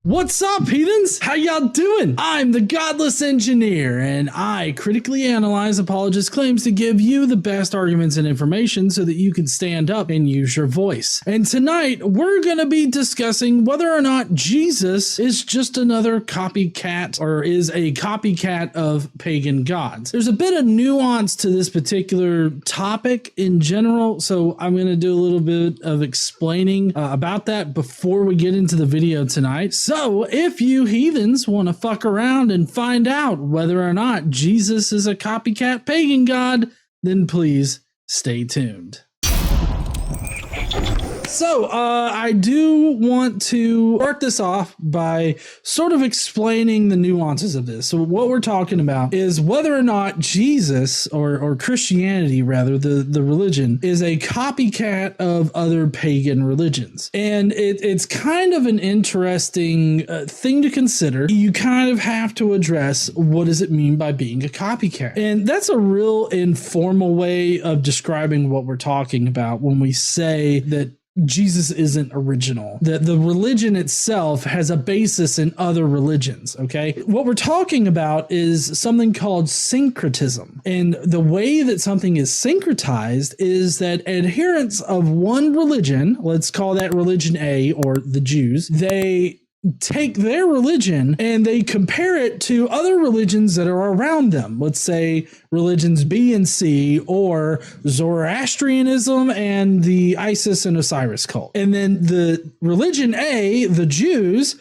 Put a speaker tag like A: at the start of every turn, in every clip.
A: What's up, heathens? How y'all doing? I'm the Godless engineer, and I critically analyze apologists' claims to give you the best arguments and information so that you can stand up and use your voice. And tonight, we're going to be discussing whether or not Jesus is just another copycat or is a copycat of pagan gods. There's a bit of nuance to this particular topic in general, so I'm going to do a little bit of explaining about that before we get into the video tonight. So if you heathens want to fuck around and find out whether or not Jesus is a copycat pagan god, then please stay tuned. So, I do want to start this off by sort of explaining the nuances of this. So what we're talking about is whether or not Jesus, or Christianity rather, the religion, is a copycat of other pagan religions. And it's kind of an interesting thing to consider. You kind of have to address, what does it mean by being a copycat? And that's a real informal way of describing what we're talking about when we say that Jesus isn't original. The religion itself has a basis in other religions, okay? What we're talking about is something called syncretism. And the way that something is syncretized is that adherents of one religion, let's call that religion A, or the Jews, they take their religion and they compare it to other religions that are around them. Let's say religions B and C, or Zoroastrianism and the Isis and Osiris cult. And then the religion A, the Jews,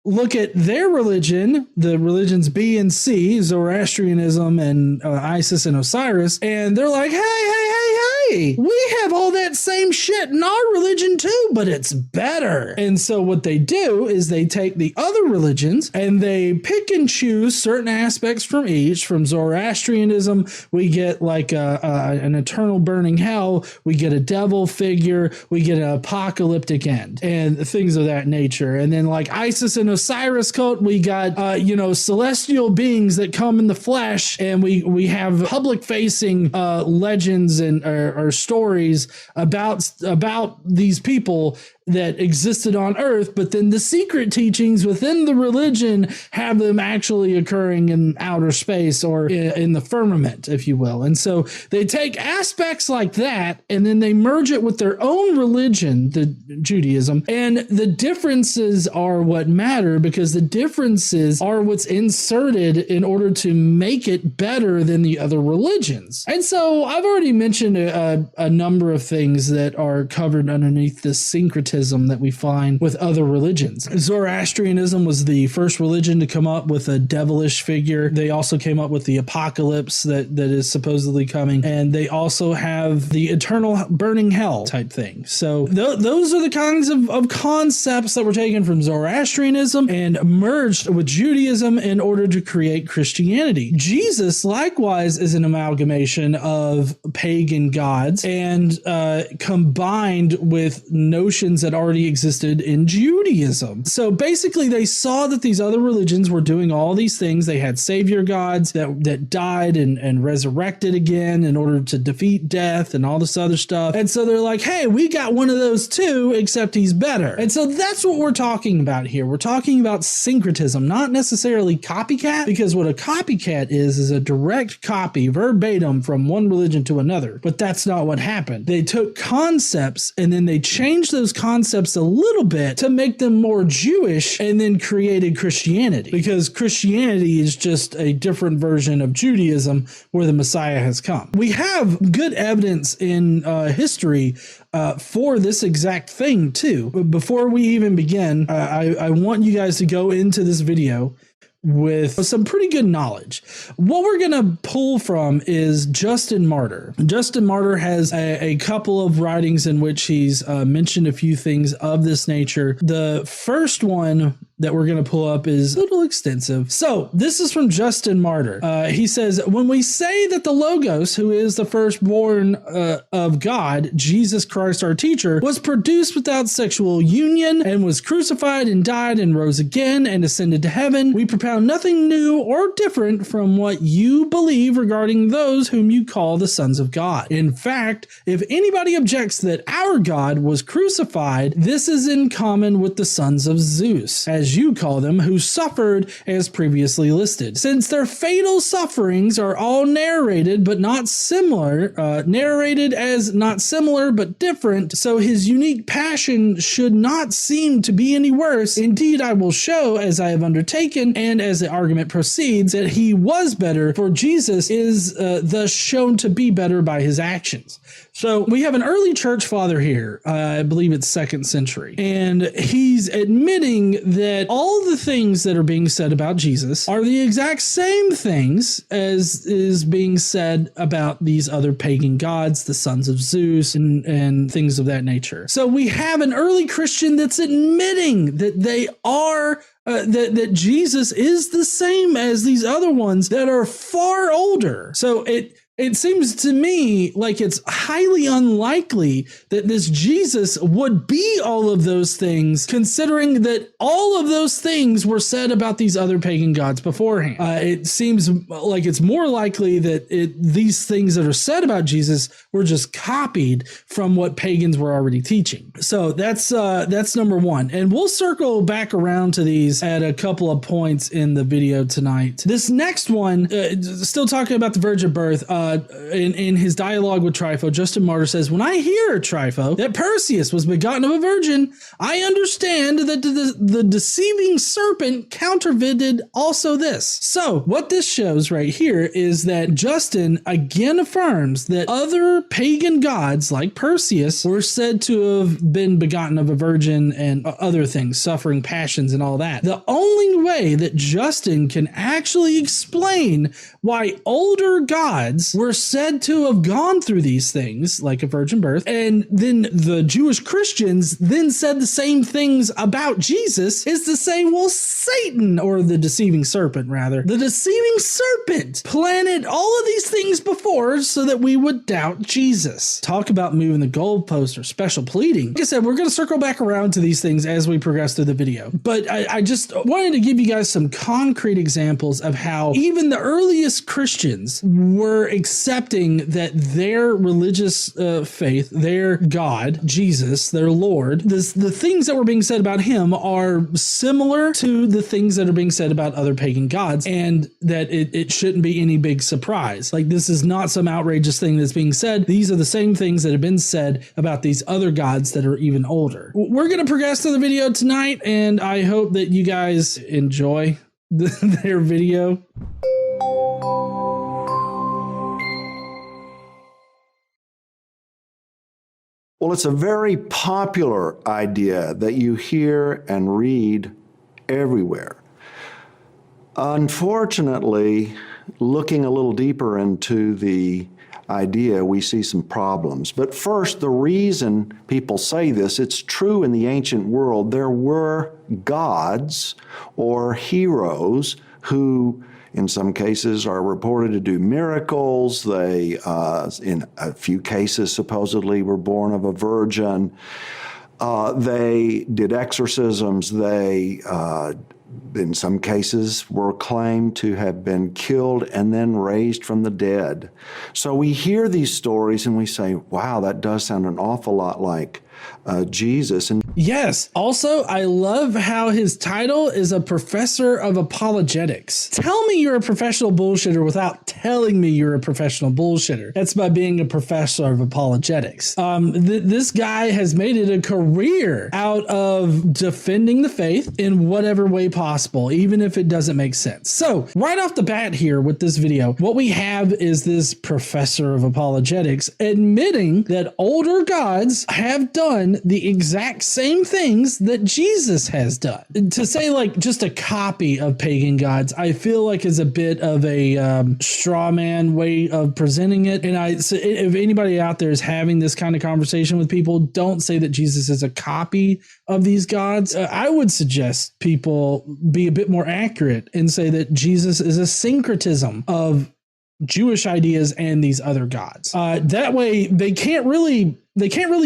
A: look at their religion, the religions B and C, Zoroastrianism and Isis and Osiris, and they're like, hey, we have all that same shit in our religion too, but it's better. And so what they do is they take the other religions and they pick and choose certain aspects from each. From Zoroastrianism, we get like an eternal burning hell, we get a devil figure, we get an apocalyptic end, and things of that nature. And then like Isis and Osiris cult, we got celestial beings that come in the flesh, and we have public facing legends and or stories about these people that existed on earth, but then the secret teachings within the religion have them actually occurring in outer space, or in the firmament, if you will. And so they take aspects like that and then they merge it with their own religion, the Judaism, and the differences are what matter, because the differences are what's inserted in order to make it better than the other religions. And so I've already mentioned a number of things that are covered underneath this syncretism that we find with other religions. Zoroastrianism was the first religion to come up with a devilish figure. They also came up with the apocalypse that is supposedly coming, and they also have the eternal burning hell type thing. So those are the kinds of concepts that were taken from Zoroastrianism and merged with Judaism in order to create Christianity. Jesus likewise is an amalgamation of pagan gods and combined with notions that already existed in Judaism. So basically they saw that these other religions were doing all these things. They had savior gods that died and resurrected again in order to defeat death and all this other stuff. And so they're like, hey, we got one of those too, except he's better. And so that's what we're talking about here. We're talking about syncretism, not necessarily copycat, because what a copycat is a direct copy verbatim from one religion to another. But that's not what happened. They took concepts and then they changed those concepts a little bit to make them more Jewish, and then created Christianity, because Christianity is just a different version of Judaism where the Messiah has come. We have good evidence in history for this exact thing too. But before we even begin, I want you guys to go into this video with some pretty good knowledge. What we're going to pull from is Justin Martyr. Justin Martyr has a couple of writings in which he's mentioned a few things of this nature. The first one that we're going to pull up is a little extensive. So this is from Justin Martyr. He says, when we say that the Logos, who is the firstborn of God, Jesus Christ, our teacher, was produced without sexual union and was crucified and died and rose again and ascended to heaven, we propound nothing new or different from what you believe regarding those whom you call the sons of God. In fact, if anybody objects that our God was crucified, this is in common with the sons of Zeus, as as you call them, who suffered as previously listed. Since their fatal sufferings are all narrated but not similar, narrated as not similar but different, so his unique passion should not seem to be any worse. Indeed, I will show, as I have undertaken, and as the argument proceeds, that he was better, for Jesus is thus shown to be better by his actions. So we have an early church father here, I believe it's 2nd century, and he's admitting that all the things that are being said about Jesus are the exact same things as is being said about these other pagan gods, the sons of Zeus, and things of that nature. So we have an early Christian that's admitting that they are that Jesus is the same as these other ones that are far older. So it seems to me like it's highly unlikely that this Jesus would be all of those things, considering that all of those things were said about these other pagan gods beforehand. It seems like it's more likely that these things that are said about Jesus were just copied from what pagans were already teaching. So that's number one. And we'll circle back around to these at a couple of points in the video tonight. This next one, still talking about the virgin birth, in his dialogue with Trypho, Justin Martyr says, when I hear, Trypho, that Perseus was begotten of a virgin, I understand that the deceiving serpent counterfeited also this. So what this shows right here is that Justin again affirms that other pagan gods like Perseus were said to have been begotten of a virgin and other things, suffering passions and all that. The only way that Justin can actually explain why older gods were said to have gone through these things, like a virgin birth, and then the Jewish Christians then said the same things about Jesus, is to say, well, Satan, or the deceiving serpent, rather, the deceiving serpent planted all of these things before so that we would doubt Jesus. Talk about moving the goalpost or special pleading. Like I said, we're going to circle back around to these things as we progress through the video, but I just wanted to give you guys some concrete examples of how even the earliest Christians were accepting that their religious faith, their God, Jesus, their Lord, the things that were being said about him are similar to the things that are being said about other pagan gods, and that it shouldn't be any big surprise. Like, this is not some outrageous thing that's being said. These are the same things that have been said about these other gods that are even older. We're going to progress through the video tonight, and I hope that you guys enjoy their video.
B: Well, it's a very popular idea that you hear and read everywhere. Unfortunately, looking a little deeper into the idea, we see some problems. But first, the reason people say this, it's true in the ancient world, there were gods or heroes who in some cases are reported to do miracles. They, in a few cases, supposedly were born of a virgin. They did exorcisms. They, in some cases, were claimed to have been killed and then raised from the dead. So we hear these stories and we say, wow, that does sound an awful lot like Jesus. And
A: yes. Also, I love how his title is a professor of apologetics. Tell me you're a professional bullshitter without telling me you're a professional bullshitter. That's by being a professor of apologetics. This guy has made it a career out of defending the faith in whatever way possible, even if it doesn't make sense. So right off the bat here with this video, what we have is this professor of apologetics admitting that older gods have done the exact same things that Jesus has done. To say like just a copy of pagan gods, I feel like is a bit of a straw man way of presenting it. And so if anybody out there is having this kind of conversation with people, don't say that Jesus is a copy of these gods. I would suggest people be a bit more accurate and say that Jesus is a syncretism of Jewish ideas and these other gods. That way they can't really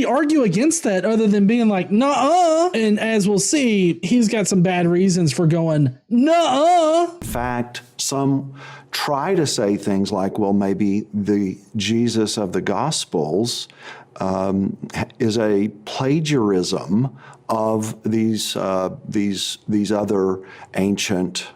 A: argue against that other than being like, nuh-uh. And as we'll see, he's got some bad reasons for going, nuh-uh.
B: in fact, some try to say things like, well, maybe the Jesus of the Gospels is a plagiarism of these other ancient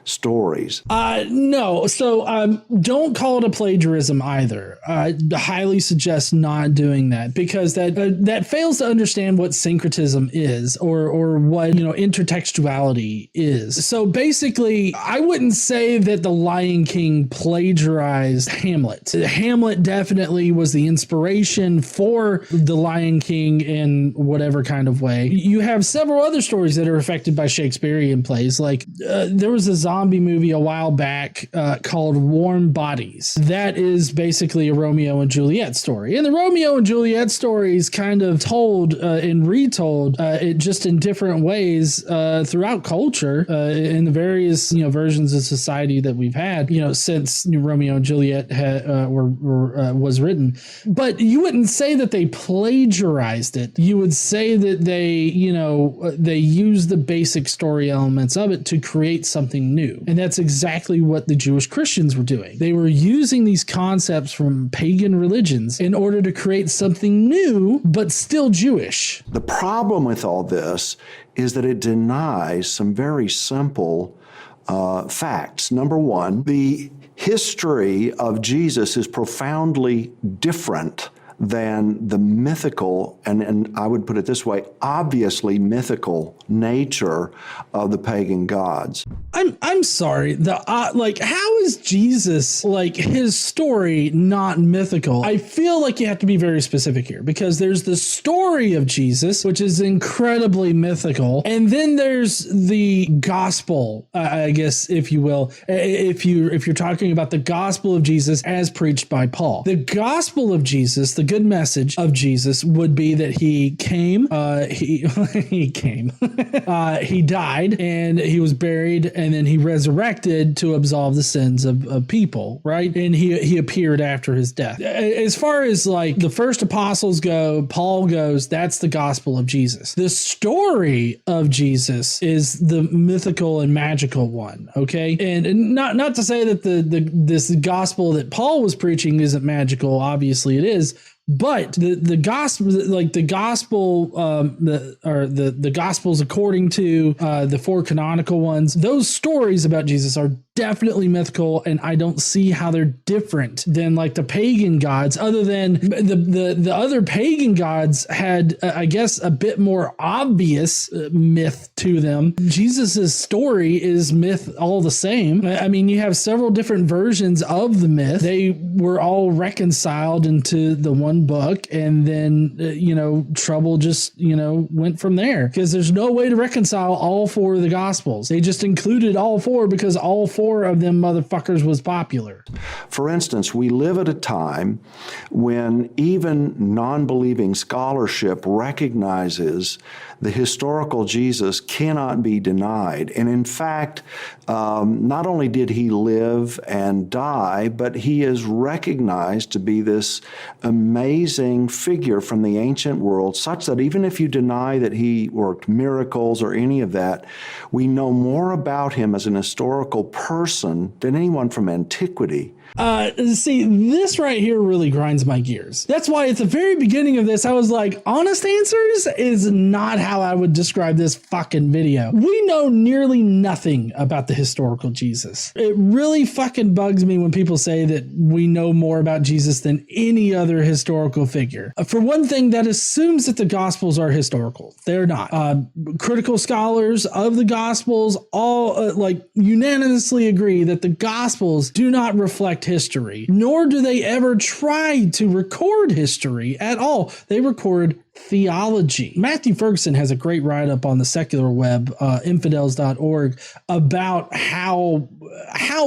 B: stories?
A: No. So don't call it a plagiarism either. I highly suggest not doing that, because that fails to understand what syncretism is, or what intertextuality is. So basically, I wouldn't say that the Lion King plagiarized Hamlet. Hamlet definitely was the inspiration for the Lion King in whatever kind of way. You have several other stories that are affected by Shakespearean plays. Like there was a zombie movie a while back called Warm Bodies. That is basically a Romeo and Juliet story. And the Romeo and Juliet story is kind of told and retold it just in different ways throughout culture in the various versions of society that we've had since Romeo and Juliet was written. But you wouldn't say that they plagiarized it. You would say that they used the basic story elements of it to create something new. And that's exactly what the Jewish Christians were doing. They were using these concepts from pagan religions in order to create something new, but still Jewish.
B: The problem with all this is that it denies some very simple facts. Number one, the history of Jesus is profoundly different than the mythical, and I would put it this way, obviously mythical nature of the pagan gods.
A: I'm sorry. How is Jesus, his story, not mythical? I feel like you have to be very specific here, because there's the story of Jesus, which is incredibly mythical, and then there's the gospel, I guess, if you will, if you're talking about the gospel of Jesus as preached by Paul. The gospel of Jesus, the good message of Jesus, would be that he came, he died, and he was buried, and then he resurrected to absolve the sins of people, right? And he appeared after his death. As far as the first apostles go, Paul goes, that's the gospel of Jesus. The story of Jesus is the mythical and magical one, okay? And not to say that this gospel that Paul was preaching isn't magical. Obviously it is. But the gospel, the gospels according to the four canonical ones, those stories about Jesus are definitely mythical, and I don't see how they're different than the pagan gods, other than the other pagan gods had, I guess, a bit more obvious myth to them. Jesus's story is myth all the same. I mean, you have several different versions of the myth. They were all reconciled into the one book, and then trouble just went from there, because there's no way to reconcile all four of the gospels. They just included all four because all four of them motherfuckers was popular.
B: For instance, we live at a time when even non-believing scholarship recognizes the historical Jesus cannot be denied. And in fact, not only did he live and die, but he is recognized to be this amazing figure from the ancient world, such that even if you deny that he worked miracles or any of that, we know more about him as an historical person than anyone from antiquity.
A: See, this right here really grinds my gears. That's why at the very beginning of this, I was like, honest answers is not how I would describe this fucking video. We know nearly nothing about the historical Jesus. It really fucking bugs me when people say that we know more about Jesus than any other historical figure. For one thing, that assumes that the Gospels are historical. They're not. Critical scholars of the Gospels all unanimously agree that the Gospels do not reflect history, nor do they ever try to record history at all. They record theology. Matthew Ferguson has a great write-up on the secular web, infidels.org, about how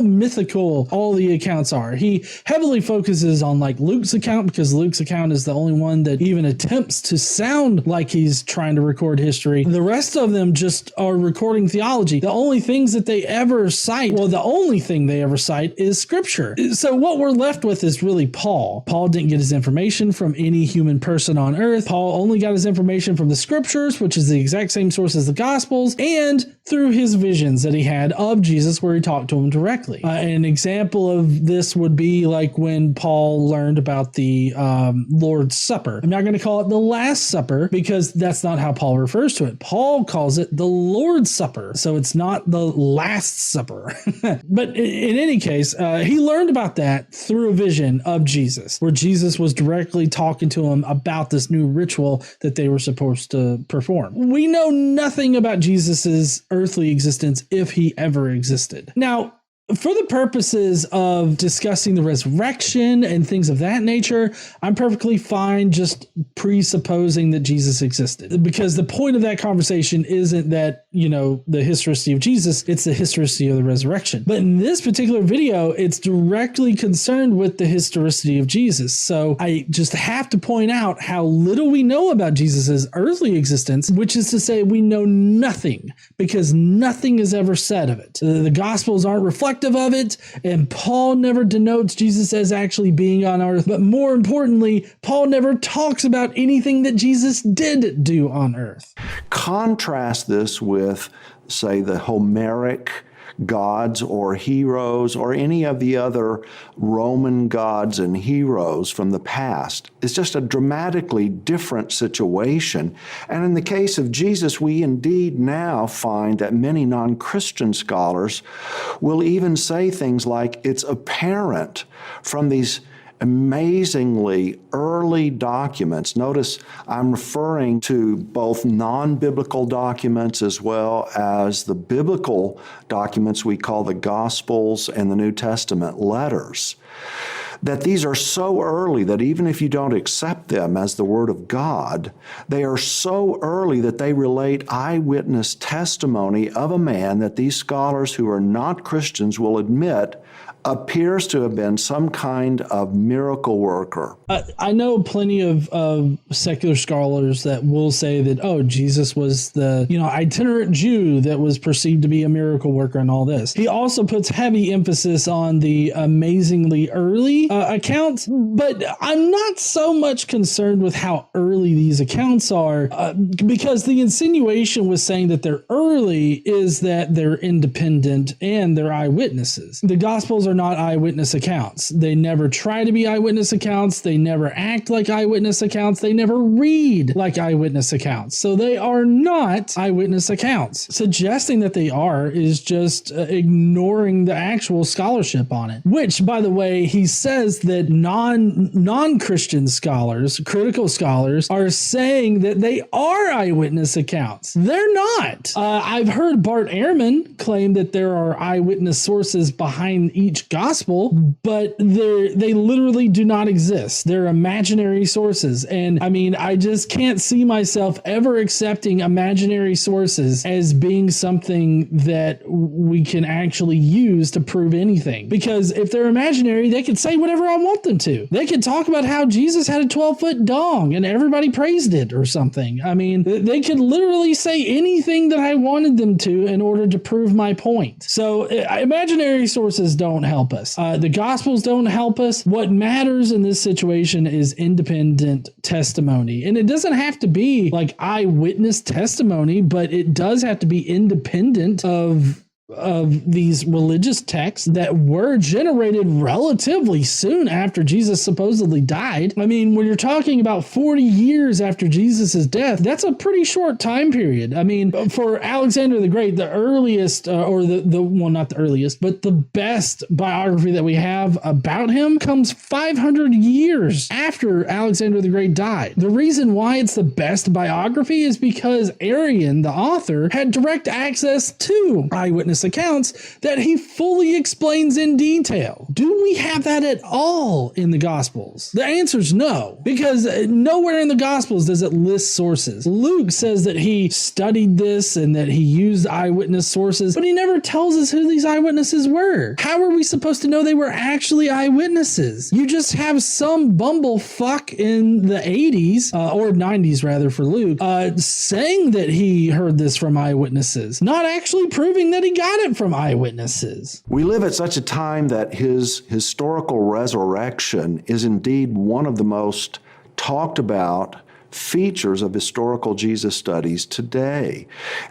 A: mythical all the accounts are. He heavily focuses on Luke's account, because Luke's account is the only one that even attempts to sound like he's trying to record history. The rest of them just are recording theology. The only things that they ever cite, the only thing they ever cite is scripture. So what we're left with is really Paul. Paul didn't get his information from any human person on earth. Paul only got his information from the scriptures, which is the exact same source as the Gospels, and through his visions that he had of Jesus, where he talked to him directly. An example of this would be like when Paul learned about the Lord's Supper. I'm not going to call it the Last Supper because that's not how Paul refers to it. Paul calls it the Lord's Supper. So it's not the Last Supper. But in any case, he learned about that through a vision of Jesus, where Jesus was directly talking to him about this new ritual that they were supposed to perform. We know nothing about Jesus's earthly existence if he ever existed. Now, for the purposes of discussing the resurrection and things of that nature, I'm perfectly fine just presupposing that Jesus existed, because the point of that conversation isn't that, the historicity of Jesus, it's the historicity of the resurrection. But in this particular video, it's directly concerned with the historicity of Jesus. So I just have to point out how little we know about Jesus's earthly existence, which is to say we know nothing, because nothing is ever said of it. The Gospels aren't reflective of it, and Paul never denotes Jesus as actually being on earth. But more importantly, Paul never talks about anything that Jesus did do on earth.
B: Contrast this with, say, the Homeric gods or heroes or any of the other Roman gods and heroes from the past. It's just a dramatically different situation. And in the case of Jesus, we indeed now find that many non-Christian scholars will even say things like, it's apparent from these amazingly early documents. Notice I'm referring to both non-biblical documents as well as the biblical documents we call the Gospels and the New Testament letters. That these are so early that even if you don't accept them as the Word of God, they are so early that they relate eyewitness testimony of a man that these scholars who are not Christians will admit appears to have been some kind of miracle worker.
A: I know plenty of secular scholars that will say that, Jesus was the, itinerant Jew that was perceived to be a miracle worker and all this. He also puts heavy emphasis on the amazingly early accounts, but I'm not so much concerned with how early these accounts are, because the insinuation with saying that they're early is that they're independent and they're eyewitnesses. The Gospels are not eyewitness accounts. They never try to be eyewitness accounts. They never act like eyewitness accounts. They never read like eyewitness accounts. So they are not eyewitness accounts. Suggesting that they are is just ignoring the actual scholarship on it, which, by the way, he says that non-Christian scholars, critical scholars, are saying that they are eyewitness accounts. They're not. I've heard Bart Ehrman claim that there are eyewitness sources behind each gospel, but they literally do not exist. They're imaginary sources. And I just can't see myself ever accepting imaginary sources as being something that we can actually use to prove anything. Because if they're imaginary, they could say whatever I want them to. They could talk about how Jesus had a 12-foot dong and everybody praised it or something. They could literally say anything that I wanted them to in order to prove my point. So imaginary sources don't help us. The Gospels don't help us. What matters in this situation is independent testimony. And it doesn't have to be like eyewitness testimony, but it does have to be independent of these religious texts that were generated relatively soon after Jesus supposedly died. When you're talking about 40 years after Jesus' death, that's a pretty short time period. For Alexander the Great, the earliest, not the earliest, but the best biography that we have about him comes 500 years after Alexander the Great died. The reason why it's the best biography is because Arian, the author, had direct access to eyewitness accounts that he fully explains in detail. Do we have that at all in the Gospels? The answer is no, because nowhere in the Gospels does it list sources. Luke says that he studied this and that he used eyewitness sources, but he never tells us who these eyewitnesses were. How are we supposed to know they were actually eyewitnesses? You just have some bumblefuck in the 80s, or 90s rather for Luke, saying that he heard this from eyewitnesses, not actually proving that he got it from eyewitnesses.
B: We live at such a time that his historical resurrection is indeed one of the most talked about features of historical Jesus studies today.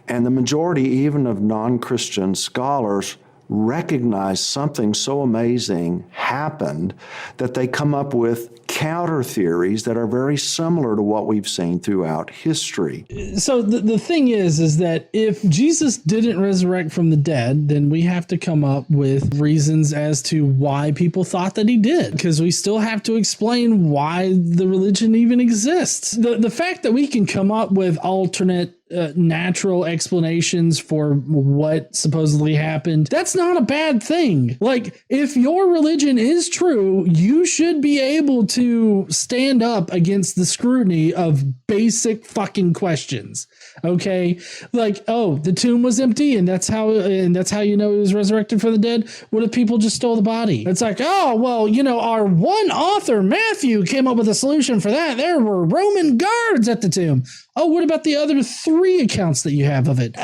B: And the majority even of non-Christian scholars recognize something so amazing happened that they come up with counter theories that are very similar to what we've seen throughout history.
A: So the thing is that if Jesus didn't resurrect from the dead, then we have to come up with reasons as to why people thought that he did, because we still have to explain why the religion even exists. The fact that we can come up with alternate natural explanations for what supposedly happened, that's not a bad thing. Like, if your religion is true, you should be able to stand up against the scrutiny of basic fucking questions. Okay, like, oh, the tomb was empty, and that's how you know he was resurrected from the dead. What if people just stole the body? It's like, oh, well, you know, our one author Matthew came up with a solution for that. There were Roman guards at the tomb. Oh, what about the other 3 accounts that you have of it?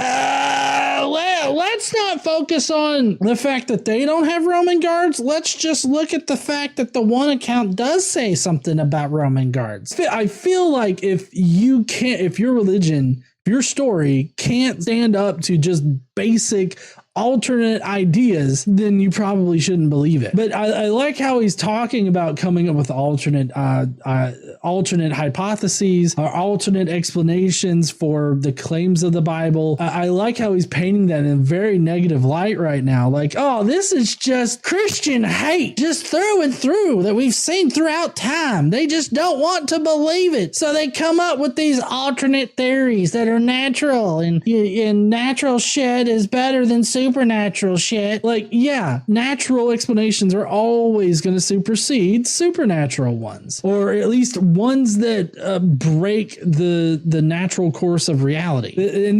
A: Let's not focus on the fact that they don't have Roman guards. Let's just look at the fact that the one account does say something about Roman guards. I feel like if your religion, if your story can't stand up to just basic alternate ideas, then you probably shouldn't believe it. But I like how he's talking about coming up with alternate hypotheses or alternate explanations for the claims of the Bible. I like how he's painting that in a very negative light right now. Like, oh, this is just Christian hate, just through and through, that we've seen throughout time. They just don't want to believe it, so they come up with these alternate theories that are natural, and natural shit is better than supernatural shit. Like, yeah, natural explanations are always going to supersede supernatural ones, or at least ones that break the natural course of reality.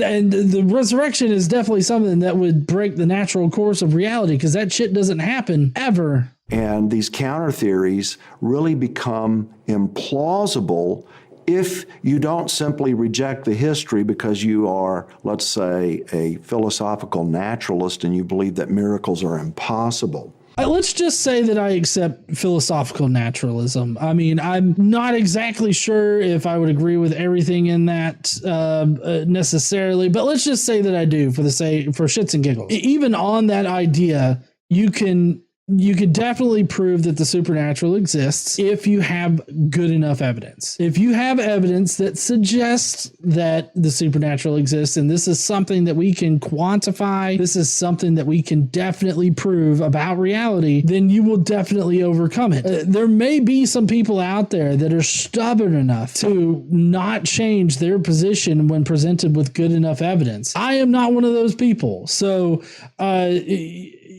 A: And the resurrection is definitely something that would break the natural course of reality, because that shit doesn't happen ever.
B: And these counter theories really become implausible if you don't simply reject the history because you are, let's say, a philosophical naturalist and you believe that miracles are impossible.
A: Let's just say that I accept philosophical naturalism. I mean, I'm not exactly sure if I would agree with everything in that necessarily, but let's just say that I do for shits and giggles. Even on that idea, you could definitely prove that the supernatural exists if you have good enough evidence. If you have evidence that suggests that the supernatural exists, and this is something that we can quantify, this is something that we can definitely prove about reality, then you will definitely overcome it. There may be some people out there that are stubborn enough to not change their position when presented with good enough evidence. I am not one of those people. So,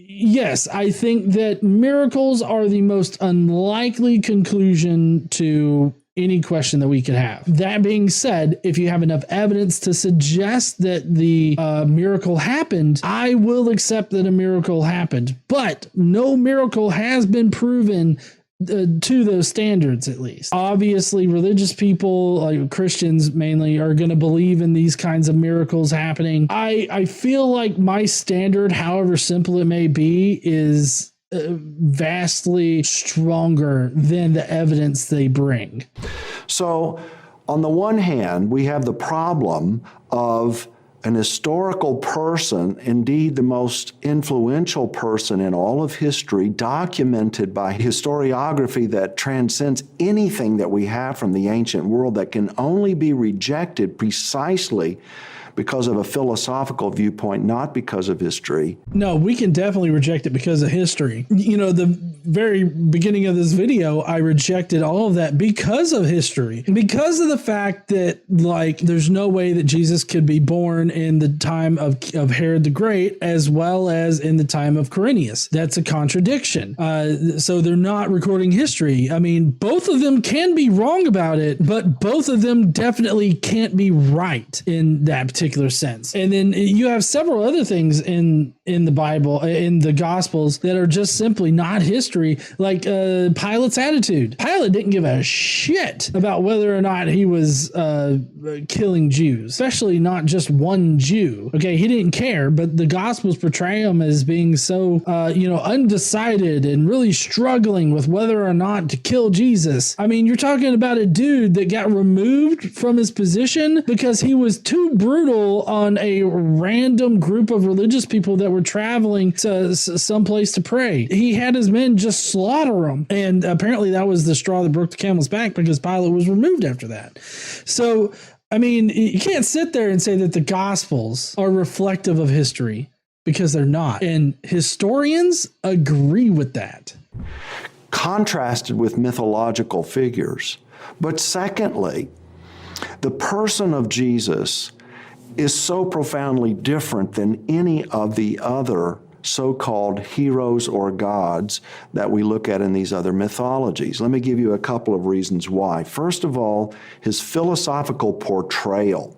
A: yes, I think that miracles are the most unlikely conclusion to any question that we could have. That being said, if you have enough evidence to suggest that the miracle happened, I will accept that a miracle happened. But no miracle has been proven to those standards, at least. Obviously, religious people, like Christians mainly, are going to believe in these kinds of miracles happening. I feel like my standard, however simple it may be, is vastly stronger than the evidence they bring.
B: So, on the one hand, we have the problem of an historical person, indeed the most influential person in all of history, documented by historiography that transcends anything that we have from the ancient world, that can only be rejected precisely because of a philosophical viewpoint, not because of history.
A: No, we can definitely reject it because of history. You know, the very beginning of this video, I rejected all of that because of history. Because of the fact that, like, there's no way that Jesus could be born in the time of Herod the Great as well as in the time of Quirinius. That's a contradiction. So they're not recording history. I mean, both of them can be wrong about it, but both of them definitely can't be right in that particular sense. And then you have several other things in the Bible, in the Gospels, that are just simply not history, like Pilate's attitude. Pilate didn't give a shit about whether or not he was killing Jews, especially not just one Jew. Okay, he didn't care, but the Gospels portray him as being so, undecided and really struggling with whether or not to kill Jesus. I mean, you're talking about a dude that got removed from his position because he was too brutal sprinkle on a random group of religious people that were traveling to someplace to pray. He had his men just slaughter them. And apparently that was the straw that broke the camel's back, because Pilate was removed after that. So, I mean, you can't sit there and say that the Gospels are reflective of history, because they're not. And historians agree with that.
B: Contrasted with mythological figures. But secondly, the person of Jesus is so profoundly different than any of the other so-called heroes or gods that we look at in these other mythologies. Let me give you a couple of reasons why. First of all, his philosophical portrayal.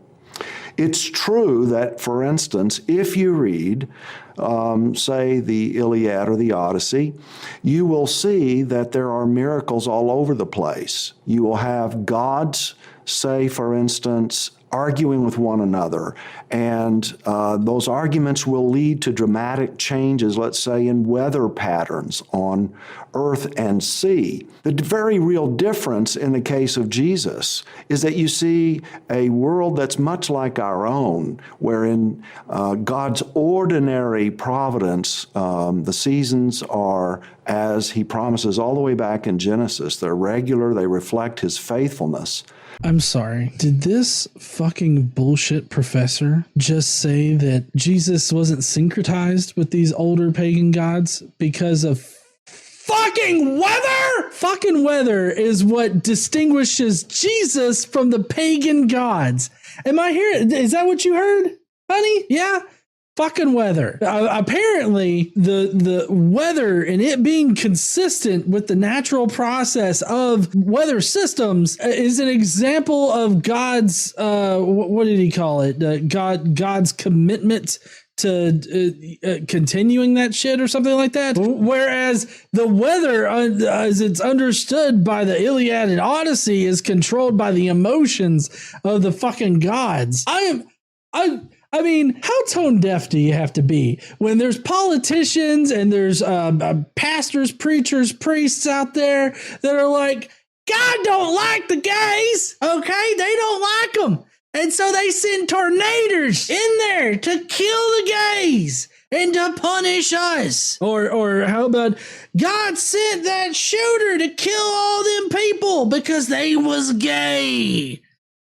B: It's true that, for instance, if you read, say, the Iliad or the Odyssey, you will see that there are miracles all over the place. You will have gods, say, for instance, arguing with one another, and those arguments will lead to dramatic changes, let's say, in weather patterns on earth and sea. The very real difference in the case of Jesus is that you see a world that's much like our own, wherein God's ordinary providence, the seasons are, as he promises all the way back in Genesis, they're regular, they reflect his faithfulness.
A: I'm sorry. Did this fucking bullshit professor just say that Jesus wasn't syncretized with these older pagan gods because of fucking weather? Fucking weather is what distinguishes Jesus from the pagan gods. Am I here? Is that what you heard, honey? Yeah. Fucking weather. Apparently, the weather and it being consistent with the natural process of weather systems is an example of God's, what did he call it? God's commitment to continuing that shit or something like that. Whereas the weather, as it's understood by the Iliad and Odyssey, is controlled by the emotions of the fucking gods. I mean, how tone deaf do you have to be when there's politicians and there's pastors, preachers, priests out there that are like, God don't like the gays, okay? They don't like them. And so they send tornadoes in there to kill the gays and to punish us. Or how about God sent that shooter to kill all them people because they was gay?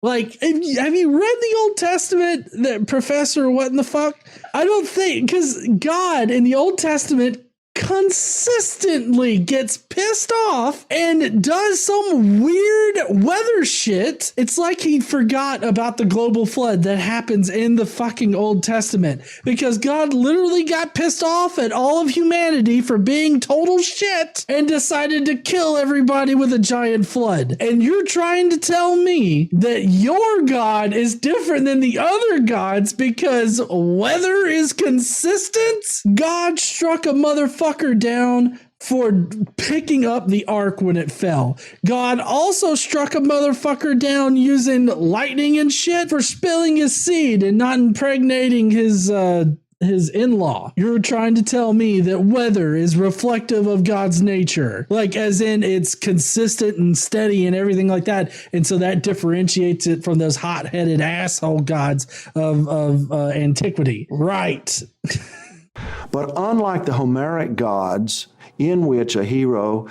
A: Like, have you read the Old Testament, that professor, what in the fuck? I don't think, because God in the Old Testament consistently gets pissed off and does some weird weather shit. It's like he forgot about the global flood that happens in the fucking Old Testament, because God literally got pissed off at all of humanity for being total shit and decided to kill everybody with a giant flood. And you're trying to tell me that your God is different than the other gods because weather is consistent? God struck a motherfucker down for picking up the ark when it fell. God also struck a motherfucker down using lightning and shit for spilling his seed and not impregnating his in-law. You're trying to tell me that weather is reflective of God's nature, like as in it's consistent and steady and everything like that, and so that differentiates it from those hot-headed asshole gods of antiquity, right?
B: But unlike the Homeric gods, in which a hero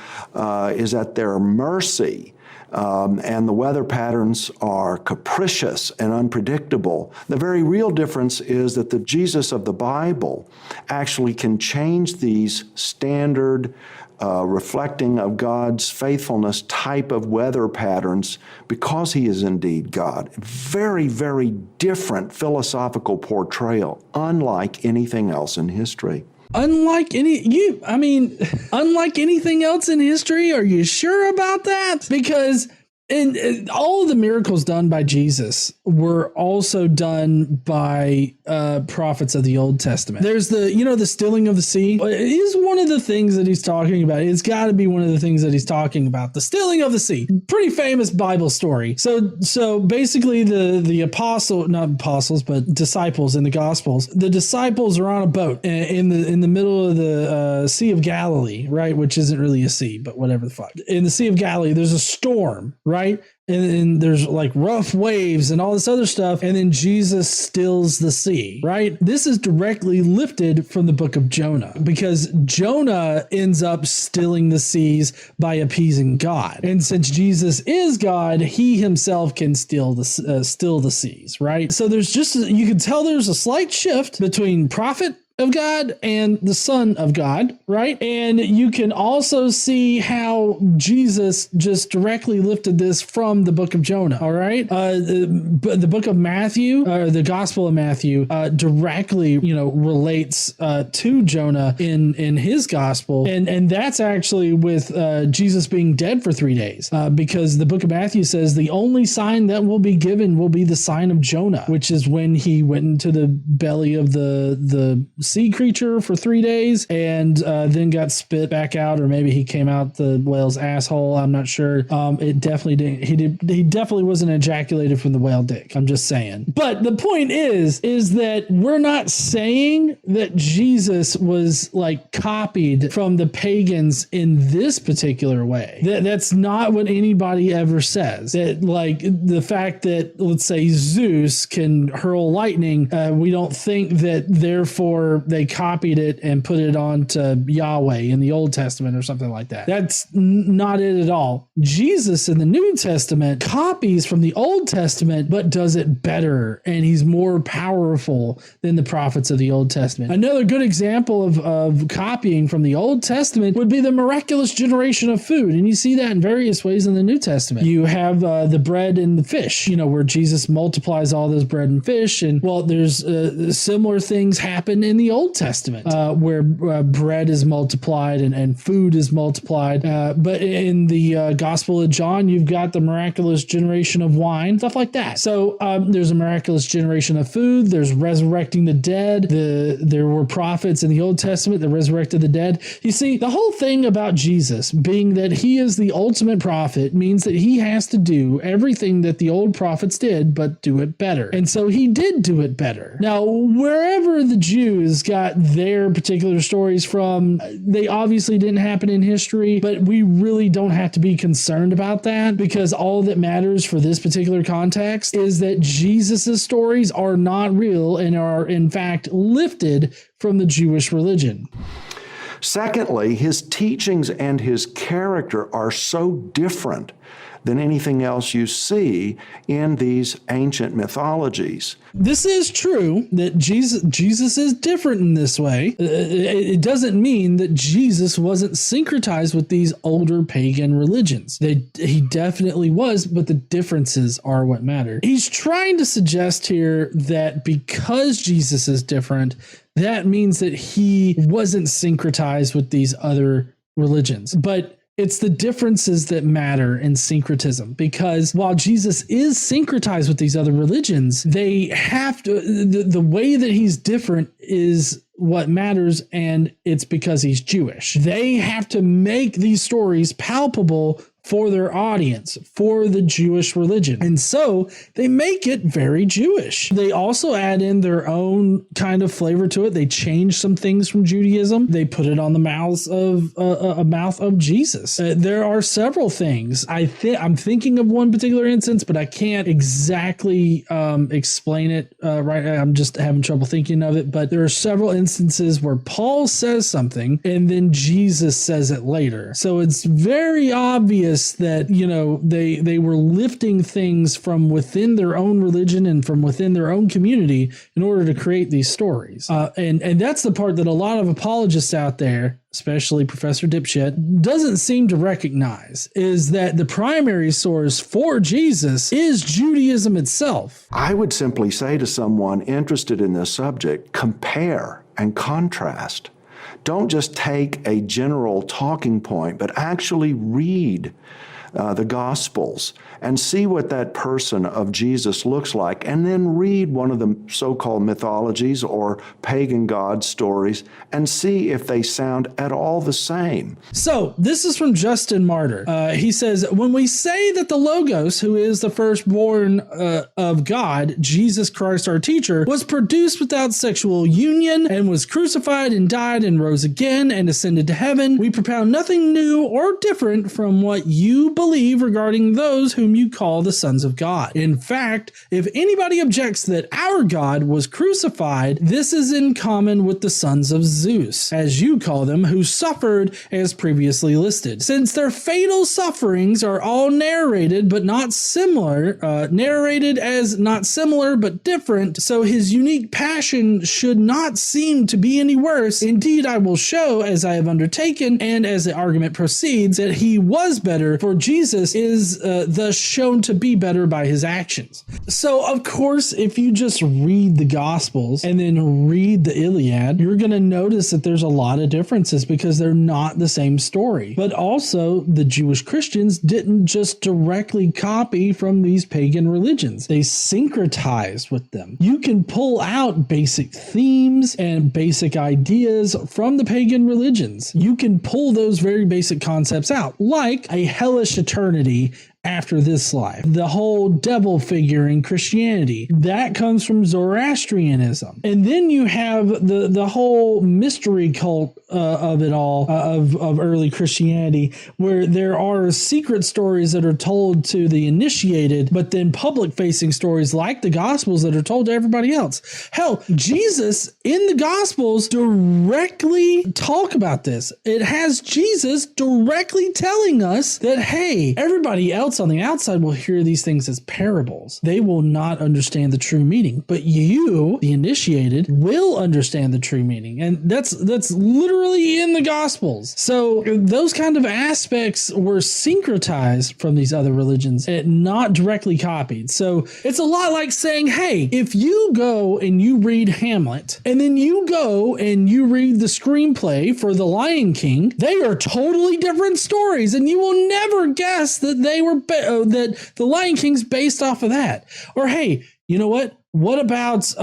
B: is at their mercy, and the weather patterns are capricious and unpredictable, the very real difference is that the Jesus of the Bible actually can change these standard reflecting of God's faithfulness type of weather patterns because he is indeed God. Very, very different philosophical portrayal, unlike anything else in history.
A: Unlike anything else in history? Are you sure about that? Because all of the miracles done by Jesus were also done by prophets of the Old Testament. There's the stilling of the sea. It is one of the things that he's talking about. It's got to be one of the things that he's talking about. The stilling of the sea. Pretty famous Bible story. So basically not apostles, but disciples in the Gospels. The disciples are on a boat in the middle of the Sea of Galilee, right? Which isn't really a sea, but whatever the fuck. In the Sea of Galilee, there's a storm, right? and there's like rough waves and all this other stuff, and then Jesus stills the sea, right? This is directly lifted from the book of Jonah, because Jonah ends up stilling the seas by appeasing God. And since Jesus is God, he himself can still the seas, right? So there's just, you can tell there's a slight shift between prophet of God and the Son of God, right? And you can also see how Jesus just directly lifted this from the book of Jonah, all right? The book of Matthew, the Gospel of Matthew, directly, relates to Jonah in his gospel, and that's actually with Jesus being dead for 3 days, because the book of Matthew says the only sign that will be given will be the sign of Jonah, which is when he went into the belly of the sea creature for 3 days and then got spit back out, or maybe he came out the whale's asshole. I'm not sure. It definitely didn't. He definitely wasn't ejaculated from the whale dick. I'm just saying. But the point is that we're not saying that Jesus was like copied from the pagans in this particular way. That's not what anybody ever says. That like the fact that, let's say, Zeus can hurl lightning, we don't think that therefore they copied it and put it onto Yahweh in the Old Testament or something like that. That's not it at all. Jesus in the New Testament copies from the Old Testament, but does it better, and he's more powerful than the prophets of the Old Testament. Another good example of copying from the Old Testament would be the miraculous generation of food, and you see that in various ways in the New Testament. You have the bread and the fish, where Jesus multiplies all those bread and fish, and well, there's similar things happen in the Old Testament where bread is multiplied and food is multiplied. But in the Gospel of John, you've got the miraculous generation of wine, stuff like that. So there's a miraculous generation of food. There's resurrecting the dead. There were prophets in the Old Testament that resurrected the dead. You see, the whole thing about Jesus being that he is the ultimate prophet means that he has to do everything that the old prophets did, but do it better. And so he did do it better. Now, wherever the Jews got their particular stories from, they obviously didn't happen in history, but we really don't have to be concerned about that, because all that matters for this particular context is that Jesus's stories are not real and are in fact lifted from the Jewish religion.
B: Secondly, his teachings and his character are so different than anything else you see in these ancient mythologies.
A: This is true that Jesus is different in this way. It doesn't mean that Jesus wasn't syncretized with these older pagan religions. He definitely was, but the differences are what matter. He's trying to suggest here that because Jesus is different, that means that he wasn't syncretized with these other religions. But it's the differences that matter in syncretism, because while Jesus is syncretized with these other religions, they have to, the way that he's different is what matters, and it's because he's Jewish. They have to make these stories palpable for their audience, for the Jewish religion. And so they make it very Jewish. They also add in their own kind of flavor to it. They change some things from Judaism. They put it on the mouth of Jesus. There are several things. I'm thinking of one particular instance, but I can't exactly explain it right. I'm just having trouble thinking of it. But there are several instances where Paul says something and then Jesus says it later. So it's very obvious that, they were lifting things from within their own religion and from within their own community in order to create these stories. And that's the part that a lot of apologists out there, especially Professor Dipshit, doesn't seem to recognize, is that the primary source for Jesus is Judaism itself.
B: I would simply say to someone interested in this subject, compare and contrast. Don't just take a general talking point, but actually read the Gospels and see what that person of Jesus looks like, and then read one of the so-called mythologies or pagan god stories and see if they sound at all the same.
A: So this is from Justin Martyr. He says, when we say that the Logos, who is the firstborn of God, Jesus Christ our teacher, was produced without sexual union and was crucified and died and rose again and ascended to heaven, we propound nothing new or different from what you believe regarding those whom you call the sons of God. In fact, if anybody objects that our God was crucified, this is in common with the sons of Zeus, as you call them, who suffered as previously listed. Since their fatal sufferings are all narrated but not similar, narrated as not similar but different, so his unique passion should not seem to be any worse. Indeed, I will show, as I have undertaken, and as the argument proceeds, that he was better, for Jesus is thus shown to be better by his actions. So, of course, if you just read the Gospels and then read the Iliad, you're going to notice that there's a lot of differences because they're not the same story. But also, the Jewish Christians didn't just directly copy from these pagan religions. They syncretized with them. You can pull out basic themes and basic ideas from the pagan religions. You can pull those very basic concepts out, like a hellish eternity after this life. The whole devil figure in Christianity, that comes from Zoroastrianism. And then you have the whole mystery cult of it all, of early Christianity, where there are secret stories that are told to the initiated, but then public-facing stories like the Gospels that are told to everybody else. Hell, Jesus in the Gospels directly talk about this. It has Jesus directly telling us that, hey, everybody else on the outside will hear these things as parables. They will not understand the true meaning, but you, the initiated, will understand the true meaning. And that's literally in the Gospels. So those kind of aspects were syncretized from these other religions and not directly copied. So it's a lot like saying, hey, if you go and you read Hamlet, and then you go and you read the screenplay for The Lion King, they are totally different stories, and you will never guess that they were that The Lion King's based off of that. Or hey, you know what? What about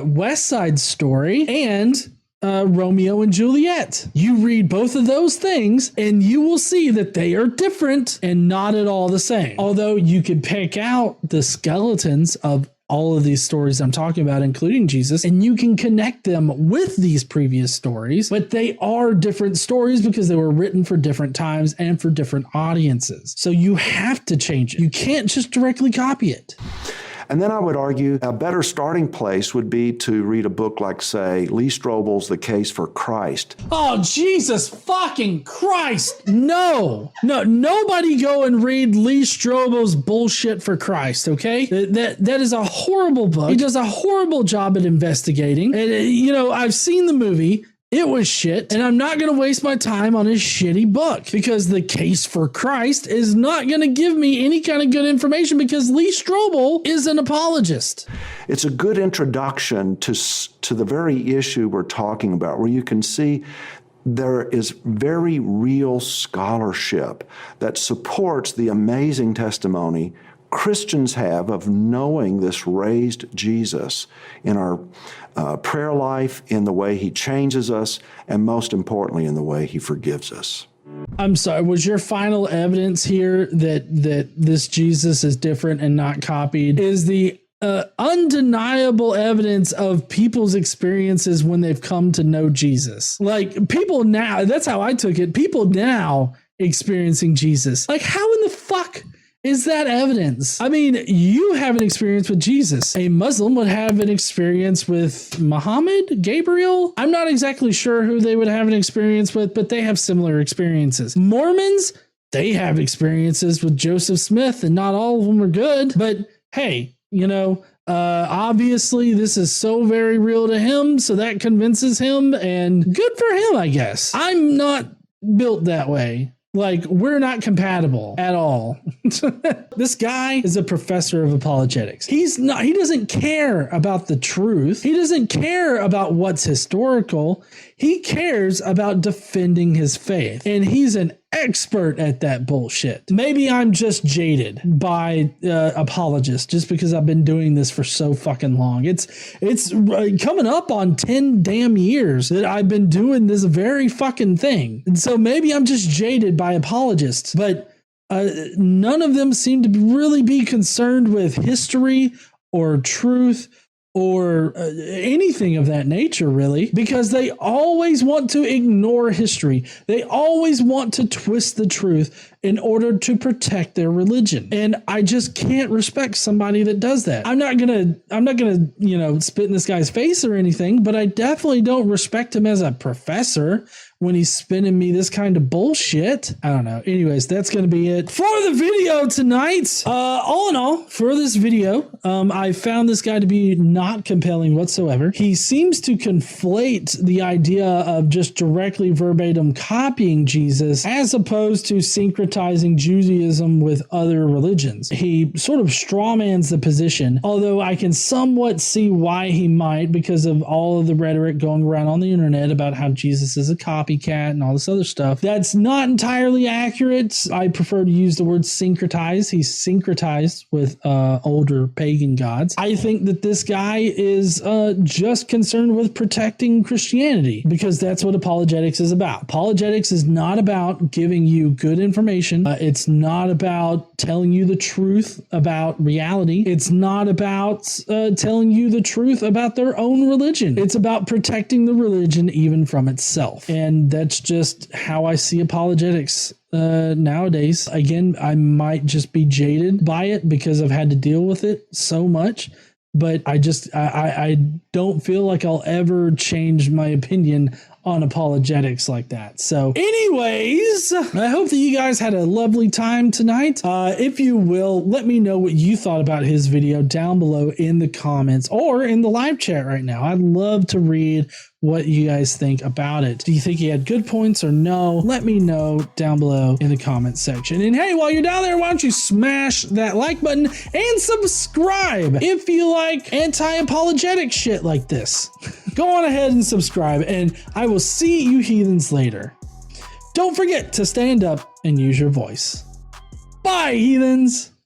A: West Side Story and Romeo and Juliet? You read both of those things and you will see that they are different and not at all the same. Although you could pick out the skeletons of all of these stories I'm talking about, including Jesus, and you can connect them with these previous stories, but they are different stories because they were written for different times and for different audiences. So you have to change it. You can't just directly copy it.
B: And then I would argue a better starting place would be to read a book like, say, Lee Strobel's The Case for Christ.
A: Oh, Jesus fucking Christ. No, nobody go and read Lee Strobel's bullshit for Christ, okay? That is a horrible book. He does a horrible job at investigating. And, I've seen the movie. It was shit, and I'm not going to waste my time on a shitty book because The Case for Christ is not going to give me any kind of good information because Lee Strobel is an apologist.
B: It's a good introduction to the very issue we're talking about, where you can see there is very real scholarship that supports the amazing testimony Christians have of knowing this raised Jesus in our prayer life, in the way he changes us, and most importantly, in the way he forgives us.
A: I'm sorry, was your final evidence here that this Jesus is different and not copied is the undeniable evidence of people's experiences when they've come to know Jesus? Like, people now, that's how I took it, people now experiencing Jesus. Like, how in the fuck is that evidence? I mean, you have an experience with Jesus. A Muslim would have an experience with Muhammad, Gabriel. I'm not exactly sure who they would have an experience with, but they have similar experiences. Mormons, they have experiences with Joseph Smith, and not all of them are good. But hey, obviously this is so very real to him, so that convinces him, and good for him, I guess. I'm not built that way. Like, we're not compatible at all. This guy is a professor of apologetics. He doesn't care about the truth. He doesn't care about what's historical. He cares about defending his faith. And he's an expert at that bullshit. Maybe I'm just jaded by apologists just because I've been doing this for so fucking long. It's coming up on 10 damn years that I've been doing this very fucking thing. And so maybe I'm just jaded by apologists, but none of them seem to really be concerned with history or truth or anything of that nature, really, because they always want to ignore history. They always want to twist the truth in order to protect their religion. And I just can't respect somebody that does that. I'm not gonna, you know, spit in this guy's face or anything, but I definitely don't respect him as a professor when he's spinning me this kind of bullshit. I don't know. Anyways, that's going to be it for the video tonight. All in all, for this video, I found this guy to be not compelling whatsoever. He seems to conflate the idea of just directly verbatim copying Jesus as opposed to syncretizing Judaism with other religions. He sort of strawmans the position, although I can somewhat see why he might, because of all of the rhetoric going around on the internet about how Jesus is a copycat and all this other stuff. That's not entirely accurate. I prefer to use the word syncretize. He's syncretized with older pagan gods. I think that this guy is just concerned with protecting Christianity, because that's what apologetics is about. Apologetics is not about giving you good information. It's not about telling you the truth about reality. It's not about telling you the truth about their own religion. It's about protecting the religion even from itself. And that's just how I see apologetics nowadays. Again, I might just be jaded by it because I've had to deal with it so much, but I don't feel like I'll ever change my opinion on apologetics like that. So anyways, I hope that you guys had a lovely time tonight. If you will, let me know what you thought about his video down below in the comments or in the live chat right now. I'd love to read what you guys think about it. Do you think he had good points or no? Let me know down below in the comments section. And hey, while you're down there, why don't you smash that like button and subscribe if you like anti-apologetic shit like this. Go on ahead and subscribe, and I will see you heathens later. Don't forget to stand up and use your voice. Bye, heathens.